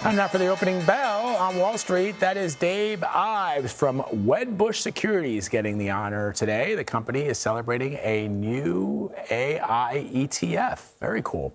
And now for the opening bell on Wall Street, that is Dave Ives from Wedbush Securities getting the honor today. The company is celebrating a new AI ETF. Very cool.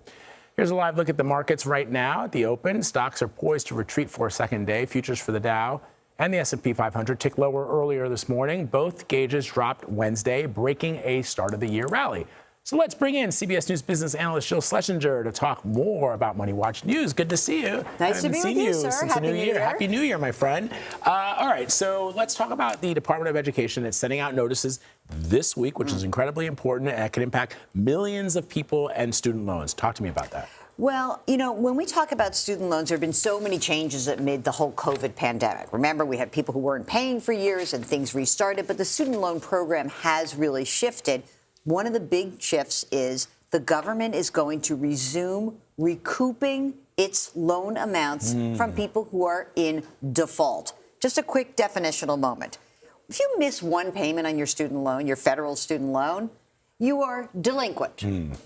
Here's a live look at the markets right now. At the open, stocks are poised to retreat for a second day. Futures for the Dow and the S&P 500 ticked lower earlier this morning. Both gauges dropped Wednesday, breaking a start-of-the-year rally. So let's bring in CBS News business analyst Jill Schlesinger to talk more about Money Watch News. Good to see you. Nice to be with you, sir. Since Happy the New Year. Happy New Year, my friend. All right, so let's talk about the Department of Education that's sending out notices this week, which is incredibly important and can impact millions of people and student loans. Talk to me about that. Well, you know, when we talk about student loans, there have been so many changes amid the whole COVID pandemic. Remember, we had people who weren't paying for years and things restarted, but the student loan program has really shifted. One of the big shifts is the government is going to resume recouping its loan amounts from people who are in default. Just a quick definitional moment. If you miss one payment on your student loan, your federal student loan, you are delinquent.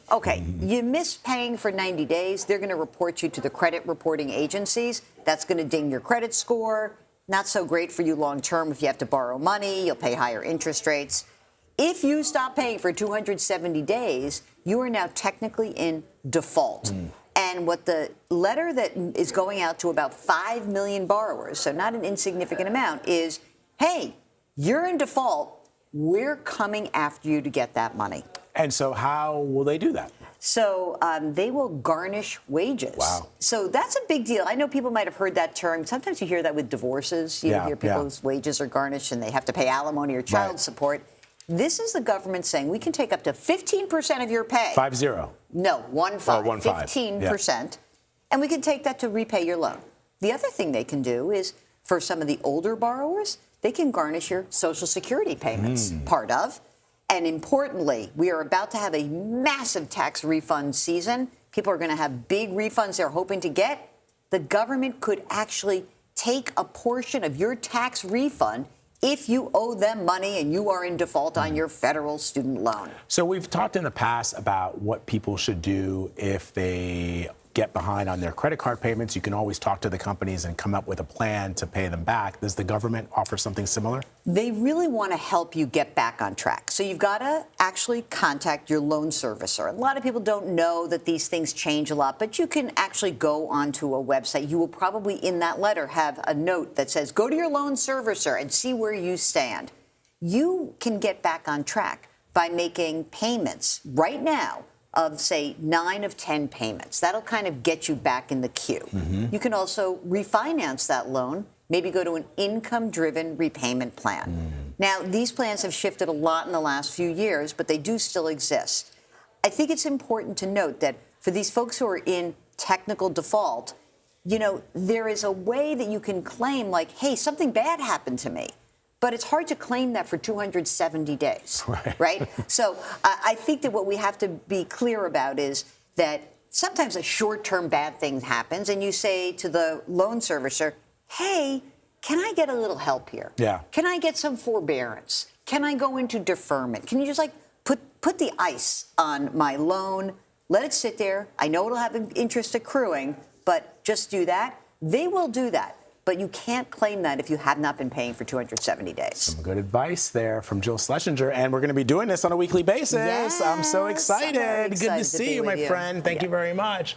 Okay, you miss paying for 90 days, they're going to report you to the credit reporting agencies. That's going to ding your credit score. Not so great for you long term if you have to borrow money, you'll pay higher interest rates. If you stop paying for 270 days, you are now technically in default. And what the letter that is going out to about 5 million borrowers, so not an insignificant amount, is, hey, you're in default. We're coming after you to get that money. And so how will they do that? So they will garnish wages. Wow. So that's a big deal. I know people might have heard that term. Sometimes you hear that with divorces. You hear people's wages are garnished and they have to pay alimony or child support. This is the government saying we can take up to 15% of your pay. 5-0. No, 1-5. 1-5. 15%. And we can take that to repay your loan. The other thing they can do is, for some of the older borrowers, they can garnish your Social Security payments, part of. And importantly, we are about to have a massive tax refund season. People are going to have big refunds they're hoping to get. The government could actually take a portion of your tax refund if you owe them money and you are in default on your federal student loan. So we've talked in the past about what people should do if they get behind on their credit card payments. You can always talk to the companies and come up with a plan to pay them back. Does the government offer something similar? They really want to help you get back on track. So you've got to actually contact your loan servicer. A lot of people don't know that these things change a lot, but you can actually go onto a website. You will probably in that letter have a note that says, go to your loan servicer and see where you stand. You can get back on track by making payments right now of, say, 9 of 10 payments. That'll kind of get you back in the queue. You can also refinance that loan, maybe go to an income-driven repayment plan. Now, these plans have shifted a lot in the last few years, but they do still exist. I think it's important to note that for these folks who are in technical default, you know, there is a way that you can claim, like, hey, something bad happened to me. But it's hard to claim that for 270 days, right? So I think that what we have to be clear about is that sometimes a short-term bad thing happens, and you say to the loan servicer, hey, can I get a little help here? Can I get some forbearance? Can I go into deferment? Can you just, like, put the ice on my loan, let it sit there? I know it'll have interest accruing, but just do that. They will do that. But you can't claim that if you have not been paying for 270 days. Some good advice there from Jill Schlesinger. And we're going to be doing this on a weekly basis. Yes, I'm so excited. Good to see you, my friend. Thank you very much.